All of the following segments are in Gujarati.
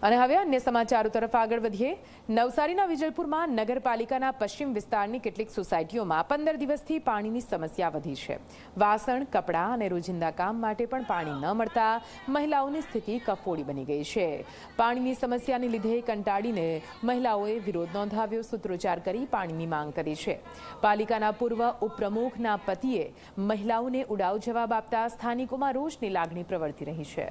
અને હવે અન્ય સમાચારો તરફ આગળ વધીએ। નવસારીના વિજલપુરમાં નગરપાલિકાના પશ્ચિમ વિસ્તારની કેટલીક સોસાયટીઓમાં 15 દિવસથી પાણીની સમસ્યા વધી છે। વાસણ, કપડાં અને રોજિંદા કામ માટે પણ પાણી ન મળતા મહિલાઓની સ્થિતિ કફોડી બની ગઈ છે। પાણીની સમસ્યાને લીધે કંટાળીને મહિલાઓએ વિરોધ નોંધાવ્યો, સૂત્રોચ્ચાર કરી પાણીની માંગ કરી છે। પાલિકાના પૂર્વ ઉપપ્રમુખના પતિએ મહિલાઓને ઉડાવ જવાબ આપતા સ્થાનિકોમાં રોષની લાગણી પ્રવર્તી રહી છે।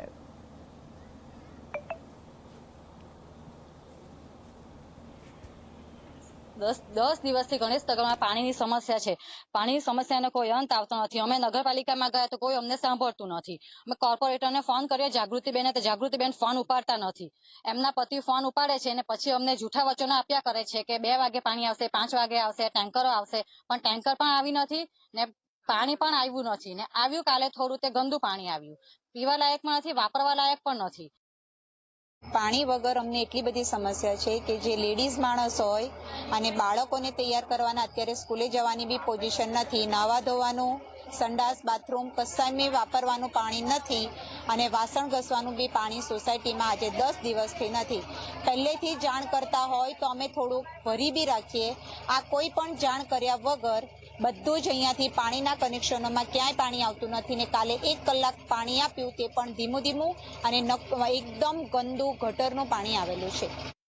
દસ દિવસથી ગણેશનગરમાં પાણીની સમસ્યા છે। પાણીની સમસ્યાનો કોઈ અંત આવતો નથી। અમે નગરપાલિકામાં ગયા તો કોઈ અમને સાંભળતું નથી। અમે કોર્પોરેટરને ફોન કર્યો, જાગૃતિબેને, તો જાગૃતિબેન ફોન ઉપાડતા નથી। એમના પતિ ફોન ઉપાડે છે અને પછી અમને જૂઠા વચનો આપ્યા કરે છે કે 2 વાગે પાણી આવશે, 5 વાગે આવશે, ટેન્કરો આવશે, પણ ટેન્કર પણ આવી નથી ને પાણી પણ આવ્યું નથી ને આવ્યું કાલે થોડું, તે ગંદુ પાણી આવ્યું, પીવા લાયક પણ નથી, વાપરવા લાયક પણ નથી। પાણી વગર અમને એટલી બધી સમસ્યા છે કે જે લેડીઝ માણસ હોય અને બાળકોને તૈયાર કરવાના, અત્યારે સ્કૂલે જવાની બી પોઝિશન નથી, નાવા ધોવાનું, સંડાસ, બાથરૂમ કશાયમાં વાપરવાનું પાણી નથી અને વાસણ ઘસવાનું બી પાણી સોસાયટીમાં આજે 10 દિવસથી નથી। પહેલેથી જાણ કરતા હોય તો અમે થોડુંક ભરી બી રાખીએ। આ કોઈ પણ જાણ કર્યા વગર બધું જ અહીંયાથી પાણીના કનેક્શનોમાં ક્યાંય પાણી આવતું નથી ને કાલે 1 કલાક પાણી આપ્યું, તે પણ ધીમું ધીમું અને એકદમ ગંદુ ગટરનું પાણી આવેલું છે।